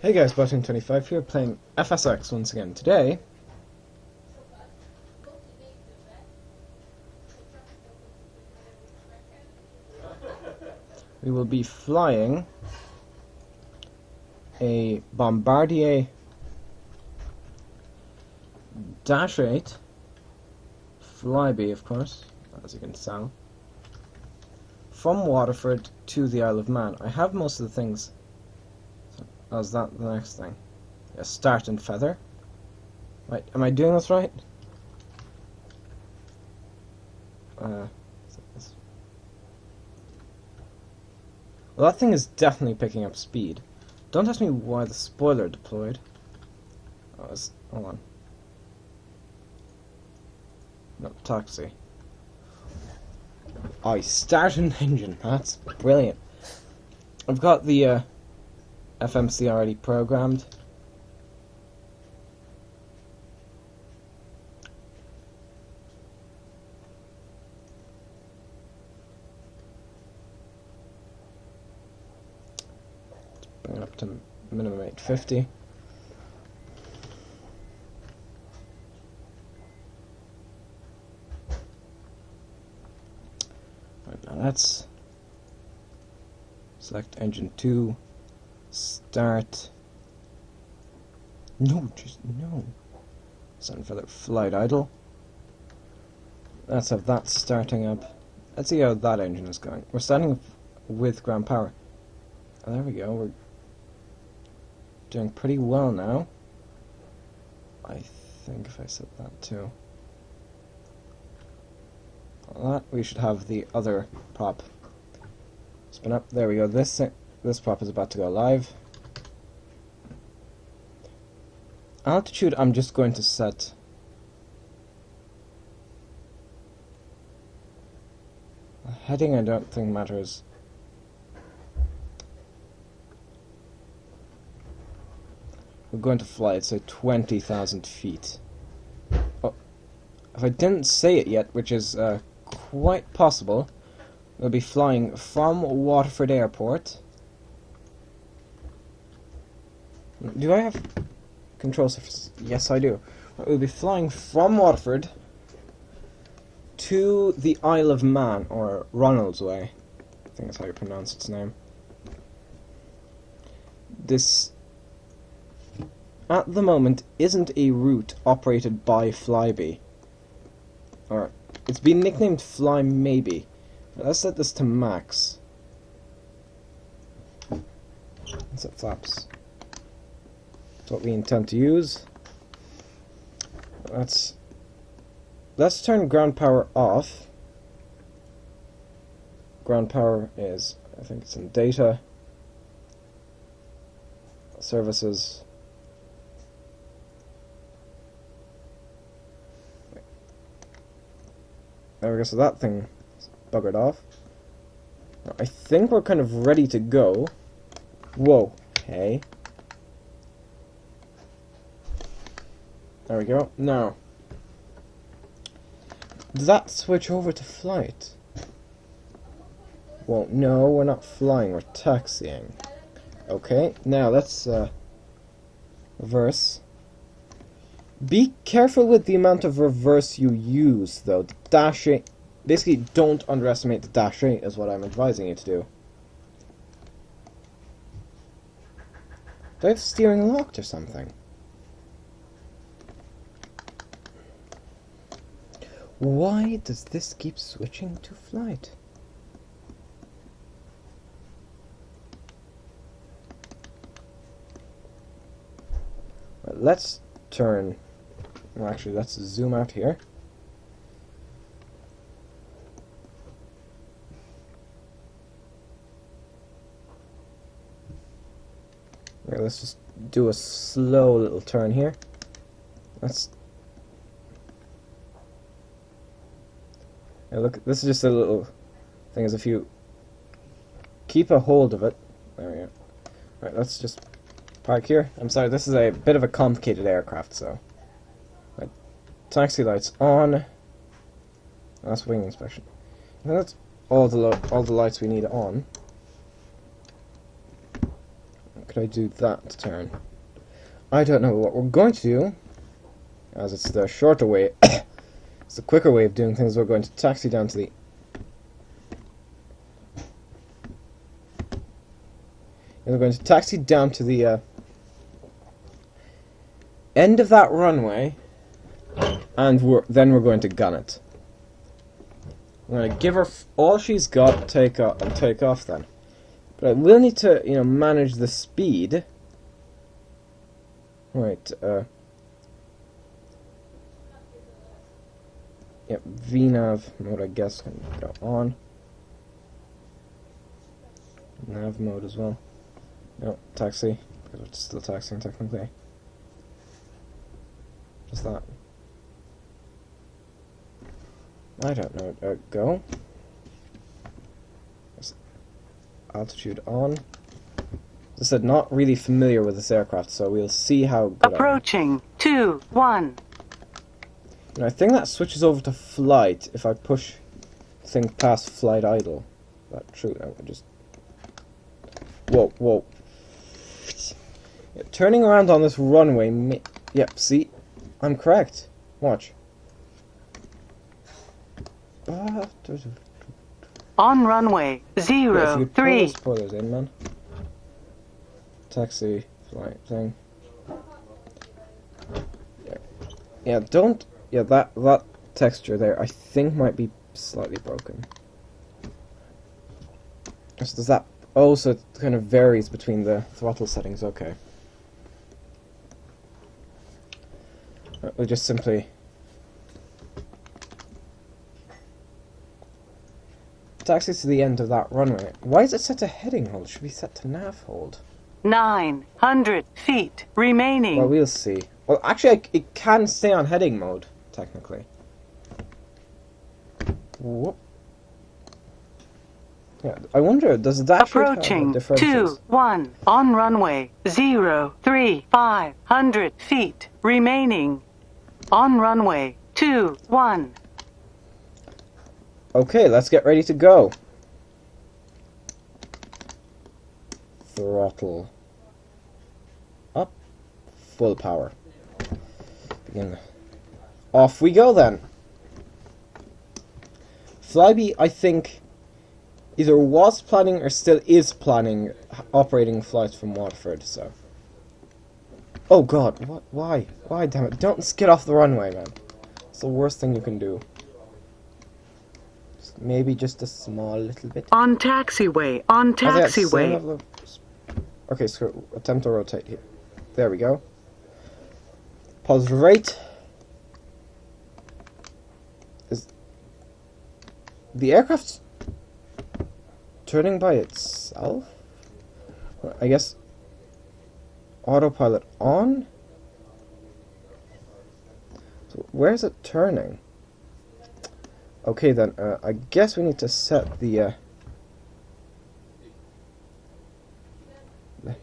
Hey guys, Button25 here, playing FSX once again. Today, we will be flying a Bombardier Dash-8 Flyby, of course, as you can tell, from Waterford to the Isle of Man. I have most of the things. Oh, is that the next thing? Yeah, start and feather. Right, am I doing this right? Well, that thing is definitely picking up speed. Don't ask me why the spoiler deployed. Oh, hold on. No, taxi. I start an engine. That's brilliant. I've got the FMC already programmed. Let's bring it up to minimum 850. Right, now let's select engine 2. Start. No, just no. Send for the flight idle. Let's have that starting up. Let's see how that engine is going. We're starting with ground power. Oh, there we go. We're doing pretty well now. I think if I set that to that, we should have the other prop spin up. There we go. This prop is about to go live. Altitude, I'm just going to set the heading. I don't think matters. We're going to fly at, say, 20,000 feet. Oh, if I didn't say it yet, which is quite possible, we'll be flying from Waterford Airport. Do I have control surface? Yes, I do. We'll be flying from Waterford to the Isle of Man, or Ronald's Way. I think that's how you pronounce its name. This, at the moment, isn't a route operated by Flyby. Or, it's been nicknamed Fly Maybe. Let's set this to max. Let's set flaps. That's what we intend to use. Let's turn ground power off. Ground power is, I think it's in data, services. There we go, so that thing is buggered off. Now, I think we're kind of ready to go. Whoa, okay. There we go. Now, does that switch over to flight? Well, no, we're not flying, we're taxiing. Okay, now let's reverse. Be careful with the amount of reverse you use, though. The Dash-8, basically, don't underestimate the Dash-8 is what I'm advising you to do. Do I have steering locked or something? Why does this keep switching to flight? Right, let's turn. Well, actually, let's zoom out here. Okay, let's just do a slow little turn here. Let's. Yeah, look, this is just a little thing, as if you keep a hold of it. There we go. Right, let's just park here. I'm sorry, this is a bit of a complicated aircraft, so. Right, taxi lights on. That's wing inspection. And that's all the lights we need on. could I do that turn? I don't know. What we're going to do, as it's the shorter way, it's the quicker way of doing things, we're going to taxi down to the... we're going to taxi down to the end of that runway, and then we're going to gun it. I'm going to give her all she's got, take off then. But I will need to, manage the speed. Right, yep, VNav mode, I guess, can go on. Nav mode as well. No, taxi, because it's still taxiing technically. Just that. I don't know, go. Altitude on. As I said, not really familiar with this aircraft, so we'll see how good Approaching 2-1. And I think that switches over to flight if I push the thing past flight idle. Is that true? I just... Whoa. Yeah, turning around on this runway... Yep, see? I'm correct. Watch. On runway 03. Spoilers in, man. Taxi, flight thing. Yeah, don't... Yeah, that texture there, I think might be slightly broken. So does that... Oh, so it kind of varies between the throttle settings, okay. We'll just simply... taxi to the end of that runway. Why is it set to heading hold? It should be set to nav hold. 900 feet remaining. Well, we'll see. Well, actually, it can stay on heading mode, technically. Whoop. Yeah, I wonder, does that approaching 2-1 on runway 03, 500 feet remaining. On runway 2-1. Okay, let's get ready to go. Throttle up, full power. Begin. Off we go then. Flybe, I think, either was planning or still is planning operating flights from Waterford, so... Oh god, what? Why? Why, damn it? Don't skid off the runway, man. It's the worst thing you can do. Maybe just a small little bit. On taxiway, on taxiway. Okay, so attempt to rotate here. There we go. Positive rate. Is the aircraft turning by itself? I guess autopilot on. So where's it turning? Okay then, I guess we need to set the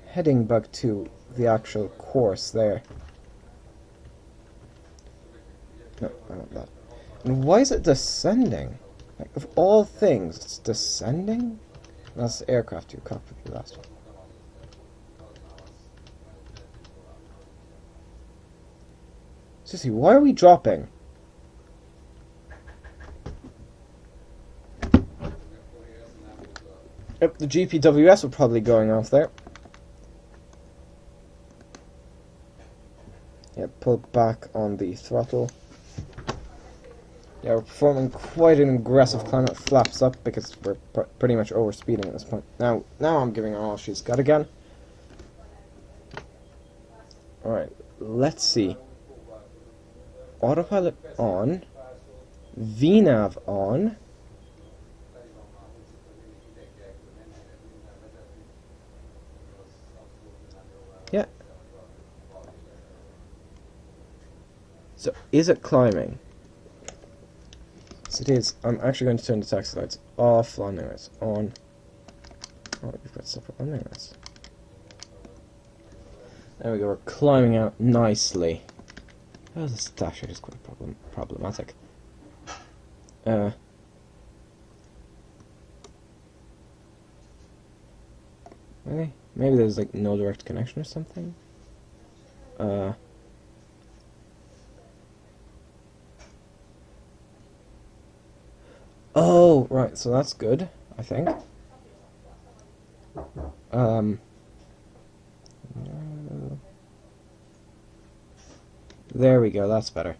heading back to the actual course there. No, I want that. And why is it descending? Like, of all things, it's descending? That's the aircraft, your cockpit, the last one. Seriously, why are we dropping? Yep, the GPWS are probably going off there. Yeah, pull back on the throttle. Yeah, we're performing quite an aggressive climb. It flaps up because we're pretty much overspeeding at this point. Now I'm giving her all she's got again. Alright, let's see. Autopilot on. VNav on. Yeah. So, is it climbing? Yes, it is. I'm actually going to turn the taxi lights off, landing lights on. Oh, we've got separate landing lights. There we go, we're climbing out nicely. Oh, this Dash-8 is quite problematic. Really? Maybe there's like no direct connection or something? Oh, right, so that's good, I think. There we go, that's better.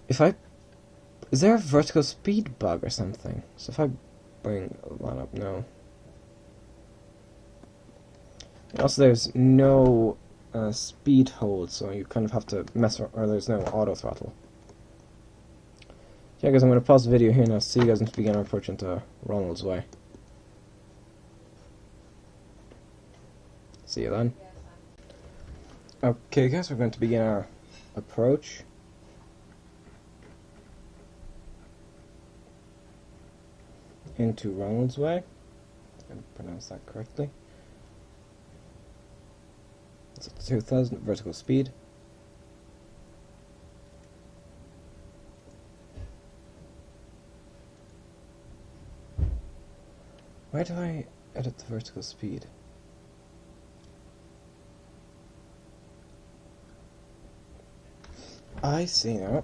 Is there a vertical speed bug or something? So if I bring that up, no. Also, there's no speed hold, so you kind of have to mess around, or there's no auto throttle. Yeah, guys, I'm going to pause the video here now. See you guys in the beginner approach into Ronald's Way. See you then. Okay, guys, we're going to begin our approach. Into Ronald's Way. I'm going to pronounce that correctly. It's at 2,000 vertical speed. Why do I edit the vertical speed? I see now.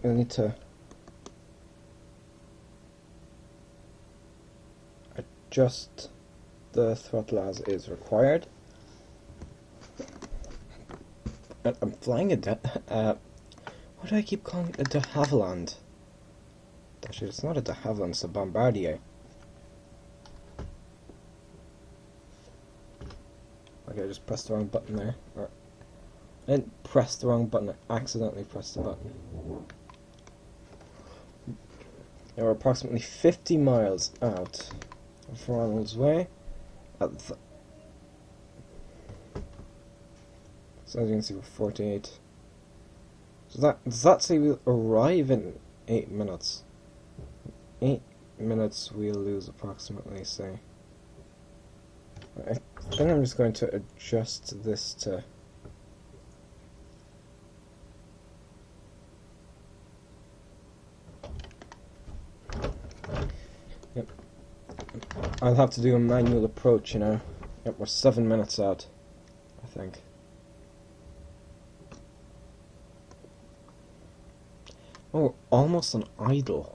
I need to adjust the throttle as is required. I'm flying a why do I keep calling it a de Havilland? Actually, it's not a de Havilland, it's a Bombardier. Okay, I just pressed the wrong button there. Or, I didn't press the wrong button, I accidentally pressed the button. Now we're approximately 50 miles out of Ronald's Way. So as you can see, we're 48. So does that say we'll arrive in 8 minutes? 8 minutes we'll lose approximately, say. I think I'm just going to adjust this to... Yep. I'll have to do a manual approach, you know. Yep, we're 7 minutes out, I think. Oh, we're almost on idle.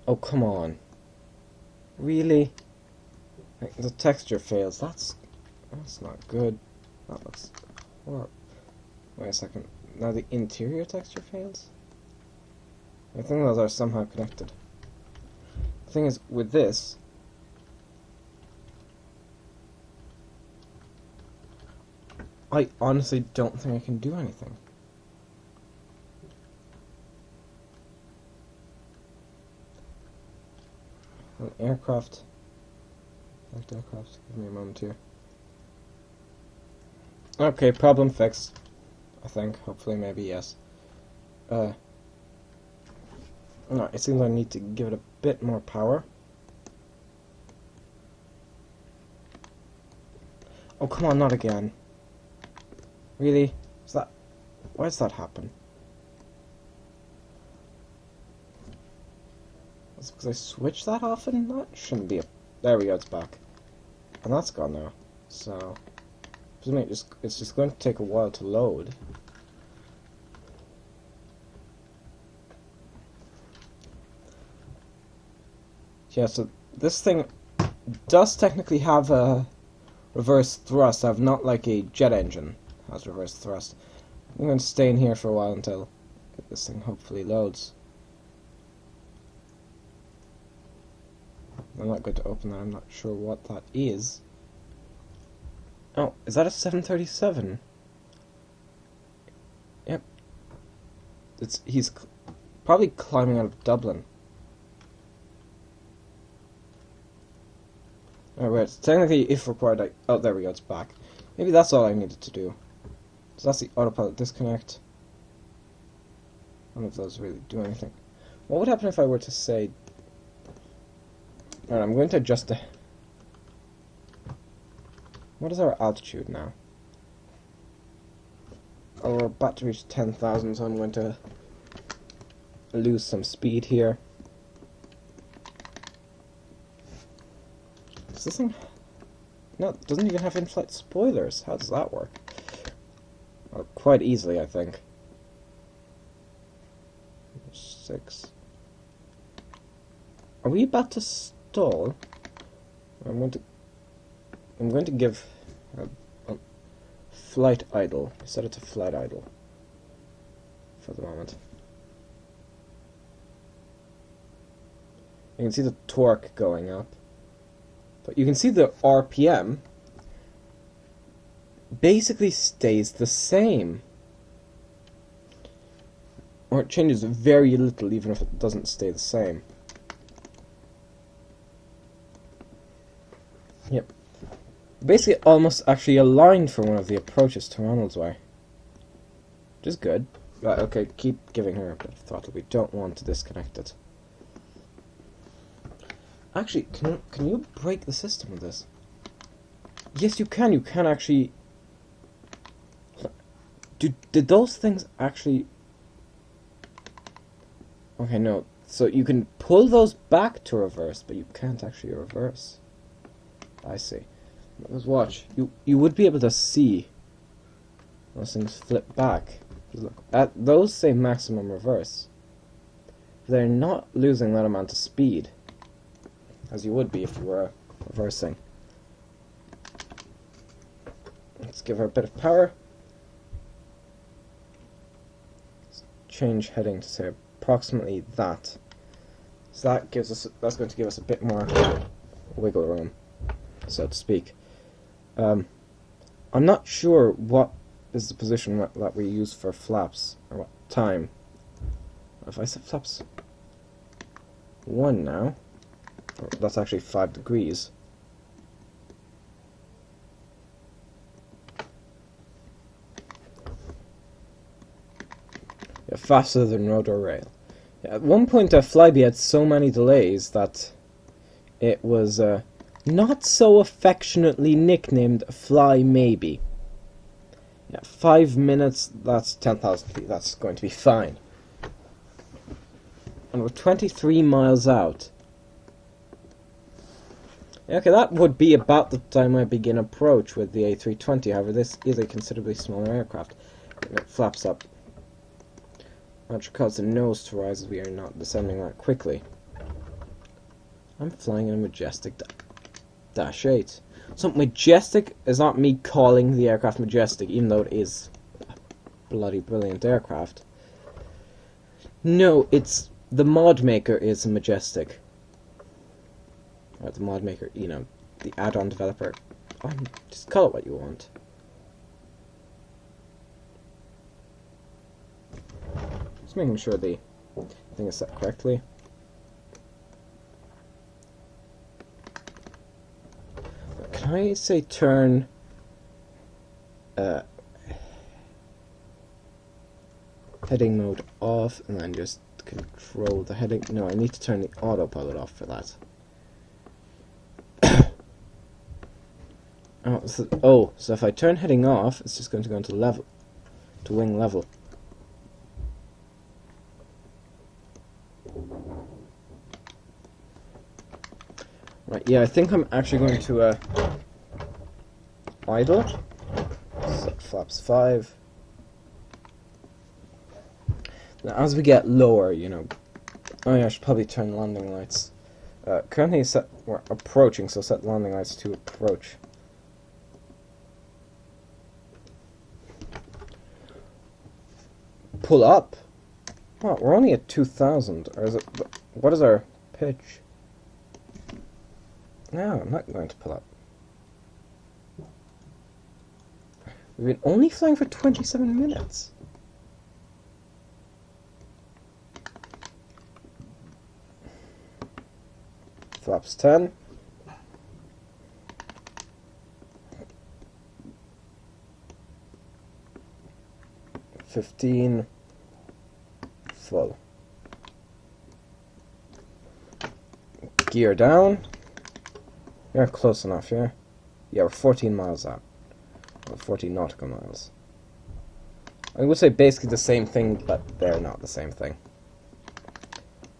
Oh, come on. Really? Like, the texture fails. That's not good. That looks... Or, wait a second. Now the interior texture fails? I think those are somehow connected. The thing is, with this... I honestly don't think I can do anything. An aircraft. Select aircraft. Give me a moment here. Okay, problem fixed. I think. Hopefully, maybe, yes. No, it seems I need to give it a bit more power. Oh, come on, not again. Really? Why does that happen? That's because I switch that often? That shouldn't be a... There we go, it's back. And that's gone now. So... it's just going to take a while to load. Yeah, so this thing does technically have a reverse thrust. I have not like a jet engine has reverse thrust. I'm going to stay in here for a while until this thing hopefully loads. I'm not going to open that. I'm not sure what that is. Oh, is that a 737? Yep. He's probably climbing out of Dublin. Alright, so technically, if required, oh, there we go, it's back. Maybe that's all I needed to do. So that's the autopilot disconnect. None of those really do anything. What would happen if I were to say... Alright, I'm going to adjust the... What is our altitude now? Oh, we're about to reach 10,000, so I'm going to lose some speed here. Does this thing... No, it doesn't even have in-flight spoilers. How does that work? Well, quite easily, I think. 6. Are we about to stall? I'm going to give a flight idle. Set it to flight idle for the moment. You can see the torque going up, but you can see the RPM basically stays the same. Or it changes very little even if it doesn't stay the same. Yep. Basically almost actually aligned for one of the approaches to Ronald's Way. Which is good. Right, okay, keep giving her a bit of throttle. We don't want to disconnect it. Actually, can you break the system with this? Yes, you can. You can actually... Did those things actually... Okay, no. So you can pull those back to reverse, but you can't actually reverse. I see. Let's watch. You would be able to see those things flip back. Look, at those say maximum reverse. They're not losing that amount of speed, as you would be if you were reversing. Let's give her a bit of power. Let's change heading to say approximately that. So that's going to give us a bit more wiggle room, so to speak. I'm not sure what is the position that we use for flaps, or what time. If I set flaps 1 now, that's actually 5 degrees. Yeah, faster than road or rail. Yeah, at one point, Flyby had so many delays that it was not so affectionately nicknamed Fly Maybe. Yeah, 5 minutes, that's 10,000 feet, that's going to be fine. And we're 23 miles out. Okay, that would be about the time I begin approach with the A320, however this is a considerably smaller aircraft. And it flaps up. That should cause the nose to rise as we are not descending that quickly. I'm flying in a majestic Dash-8. So majestic is not me calling the aircraft majestic, even though it is a bloody brilliant aircraft. No, it's the mod maker is majestic. Or the mod maker, you know, the add-on developer. Just call it what you want. Just making sure the thing is set correctly. Can I say turn heading mode off and then just control the heading? No, I need to turn the autopilot off for that. So if I turn heading off, it's just going to go into level, to wing level. Right, yeah, I think I'm actually going to idle. Set flaps 5. Now, as we get lower, you know, I should probably turn landing lights. Currently we're approaching, so set landing lights to approach. Pull up? Oh, we're only at 2,000, or is it, what is our pitch? No, I'm not going to pull up. We've been only flying for 27 minutes. Flaps 10. $15. Full. Gear down. Yeah, close enough, yeah? Yeah, we're 14 miles out. Well, 14 nautical miles. I would say basically the same thing, but they're not the same thing.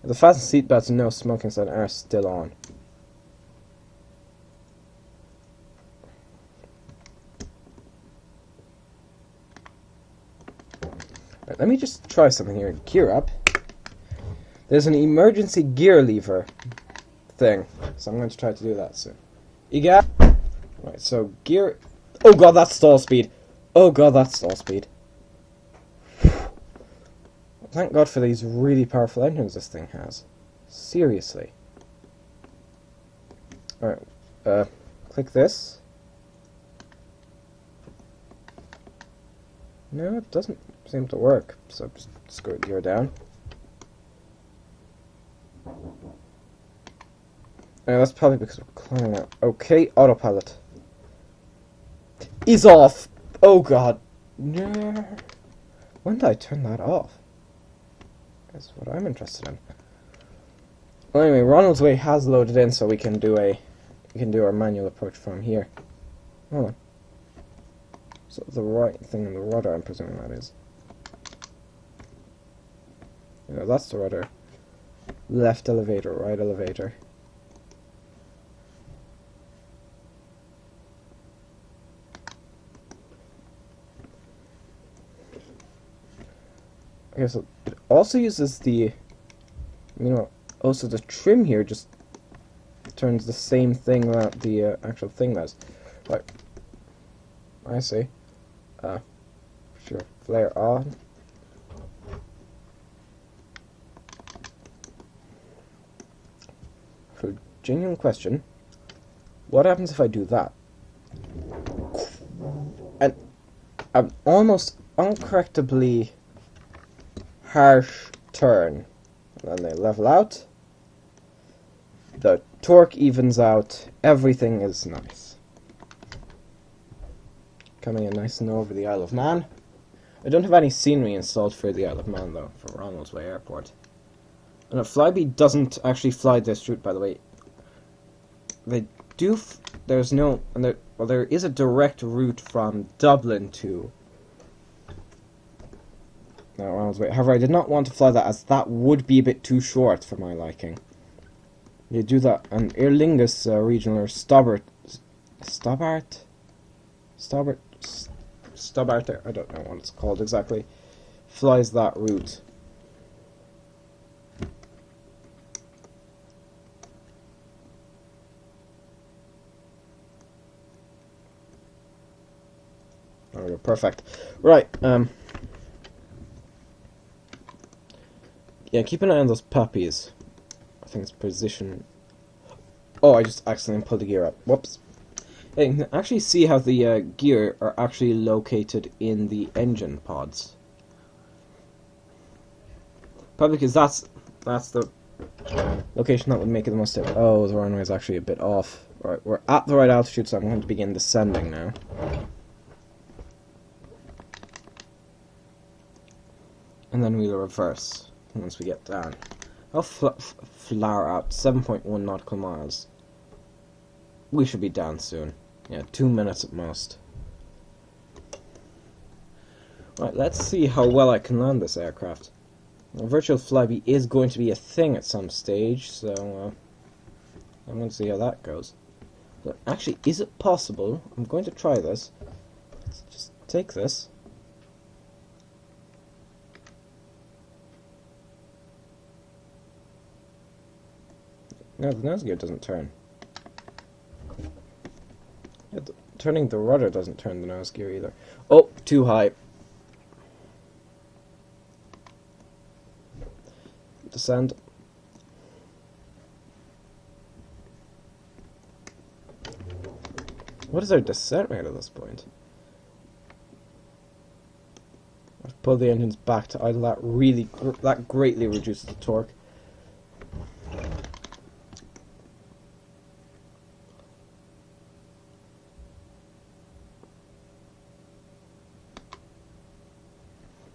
The fasten seatbelts and no smoking sign are still on. Right, let me just try something here. Gear up. There's an emergency gear lever thing, so I'm going to try to do that soon. You got? Right, so gear. Oh god, that's stall speed. Oh god, that's stall speed. Thank god for these really powerful engines this thing has. Seriously. Alright, click this. No, it doesn't seem to work, so just screw it gear down. That's probably because we're climbing out. Okay, autopilot. Is off! Oh god. No. When did I turn that off? That's what I'm interested in. Well, anyway, Ronald's Way has loaded in, so we can do our manual approach from here. Hold on. So the right thing in the rudder, I'm presuming that is. Yeah, that's the rudder. Left elevator, right elevator. Okay, so it also uses the, also the trim here just turns the same thing that the actual thing does. Right. I see. Sure. Flare on. So, genuine question. What happens if I do that? And an almost uncorrectably harsh turn. And then they level out. The torque evens out. Everything is nice. Coming in nice and over the Isle of Man. I don't have any scenery installed for the Isle of Man though, for Ronald's Way Airport. And Flybe doesn't actually fly this route, by the way. They do. There's no. And there is a direct route from Dublin to Ronald's Way. However, I did not want to fly that, as that would be a bit too short for my liking. You do that, and Aer Lingus regional or Stobart, I don't know what it's called exactly, flies that route. Okay, perfect. Right, yeah, keep an eye on those puppies. I think it's position. Oh, I just accidentally pulled the gear up. Whoops. Yeah, you can actually see how the gear are actually located in the engine pods. Probably because that's the location that would make it the most difficult. Oh, the runway is actually a bit off. Right, we're at the right altitude, so I'm going to begin descending now. And then we'll reverse once we get down. I'll flower out 7.1 nautical miles. We should be down soon. Yeah, 2 minutes at most. Right, let's see how well I can land this aircraft. Now, virtual flyby is going to be a thing at some stage, so I'm going to see how that goes. But actually, is it possible? I'm going to try this. Let's just take this. No, the nose gear doesn't turn. Yeah, turning the rudder doesn't turn the nose gear either. Oh, too high. Descend. What is our descent rate at this point? I've pulled the engines back to idle. That greatly reduces the torque.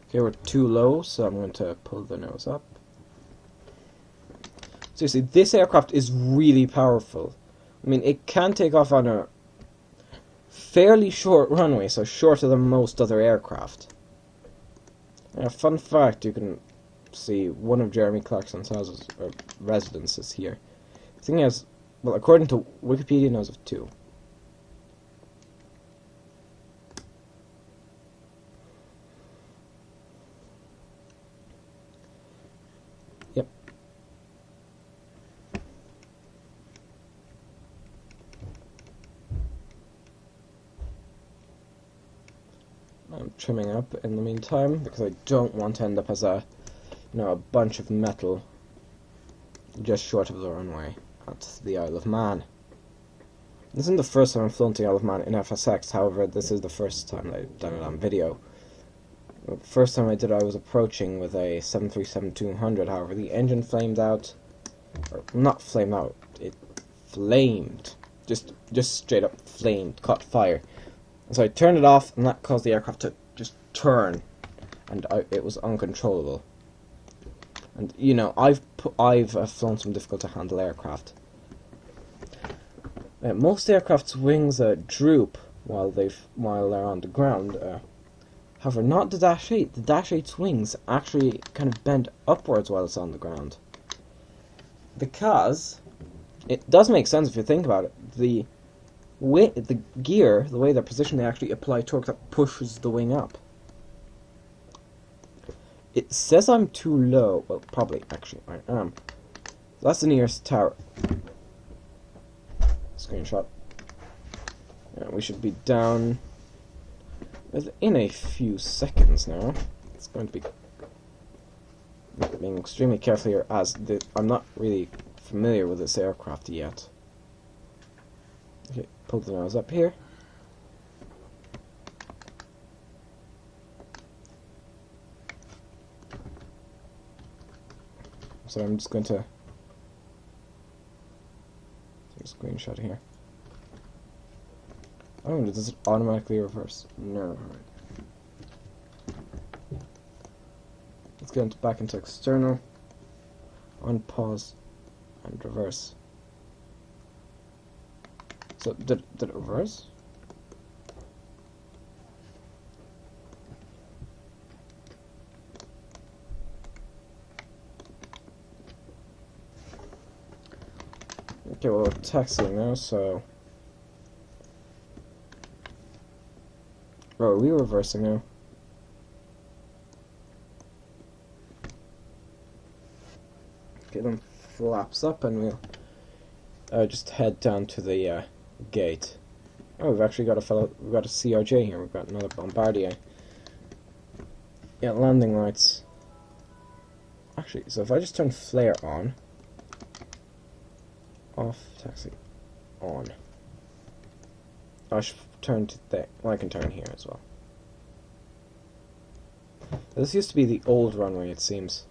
Okay, we're too low, so I'm going to pull the nose up. Seriously, this aircraft is really powerful. I mean, it can take off on a fairly short runway, so shorter than most other aircraft. Fun fact, you can see one of Jeremy Clarkson's houses or residences here. The thing is, well, according to Wikipedia, knows of 2. Yep. I'm trimming up in the meantime because I don't want to end up as a, a bunch of metal just short of the runway at the Isle of Man. This isn't the first time I've flown to the Isle of Man in FSX, however, this is the first time that I've done it on video. The first time I did it, I was approaching with a 737-200, however, the engine flamed out, or not flamed out, it flamed, just straight up flamed, caught fire. So I turned it off, and that caused the aircraft to just turn, and it was uncontrollable. And I've flown some difficult to handle aircraft. Most aircraft's wings droop while they're on the ground. However, not the Dash-8. The Dash-8's wings actually kind of bend upwards while it's on the ground. Because it does make sense if you think about it. The gear, the way they're positioned, they actually apply torque that pushes the wing up. It says I'm too low. Well, probably, actually, I am. That's the nearest tower. Screenshot. Yeah, we should be down within a few seconds now. It's going to be being extremely careful here, as I'm not really familiar with this aircraft yet. Okay, pull the nose up here. So I'm just going to take a screenshot here. Oh, does it automatically reverse? No. Let's get back into external, on pause, and reverse. So did it reverse? Okay, well, we're taxiing now, so... Oh, are we reversing now? Okay, then flaps up and we'll just head down to the gate. Oh, we've actually got we've got a CRJ here, we've got another Bombardier. Yeah, landing lights. Actually, so if I just turn flare on, off, taxi, on. I should turn to there. Well, I can turn here as well. This used to be the old runway, it seems.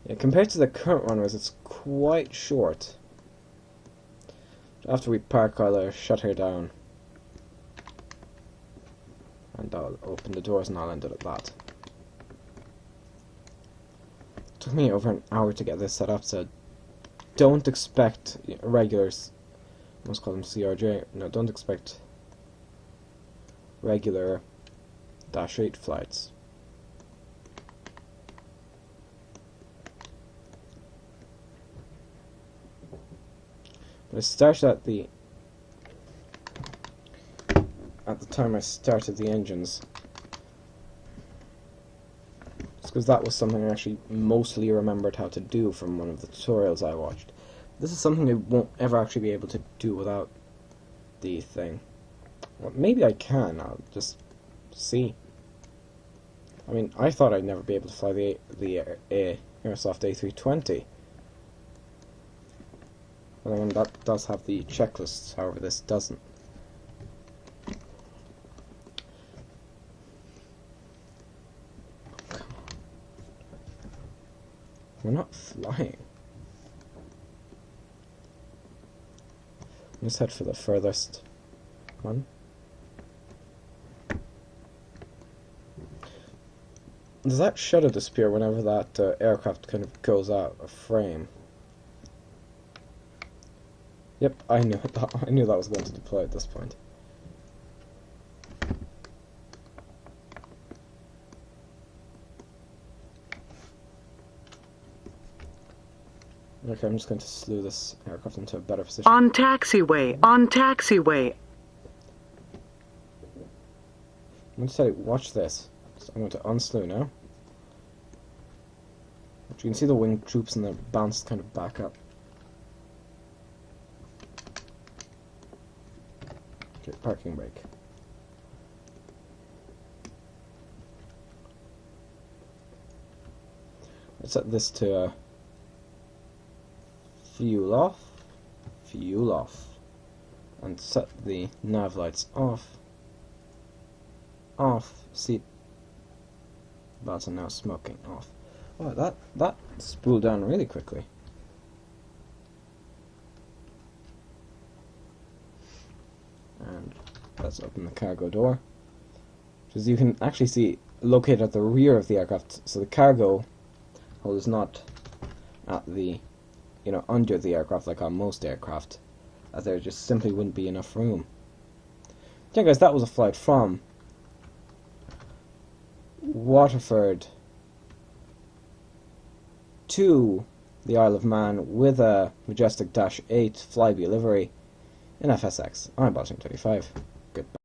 Yeah, compared to the current runways, it's quite short. After we park, I'll shut her down. And I'll open the doors and I'll end it at that. It took me over an hour to get this set up, so don't expect regulars. I must call them CRJ. No, don't expect regular Dash-8 flights. But I started at the time I started the engines. Just because that was something I actually mostly remembered how to do from one of the tutorials I watched. This is something I won't ever actually be able to do without the thing. Well, maybe I can, I'll just see. I mean, I thought I'd never be able to fly the Airsoft A320. But I mean, that does have the checklists, however this doesn't. We're not flying. Let's head for the furthest one. Does that shadow disappear whenever that aircraft kind of goes out of frame? Yep, I knew that was going to deploy at this point. Okay, I'm just going to slew this aircraft into a better position. On taxiway, on taxiway. I'm going to tell you, watch this. So I'm going to unslew now. But you can see the winged troops and the bounce kind of back up. Okay, parking brake. Let's set this to fuel off, and set the nav lights off, seat belts are now smoking, off. Oh, that spooled down really quickly. And let's open the cargo door, which as you can actually see located at the rear of the aircraft, so the cargo hold is not at the, under the aircraft like on most aircraft, as there just simply wouldn't be enough room. Yeah, guys, that was a flight from Waterford to the Isle of Man with a majestic Dash-8 Flyby livery in FSX. I'm Bottom 35. Goodbye.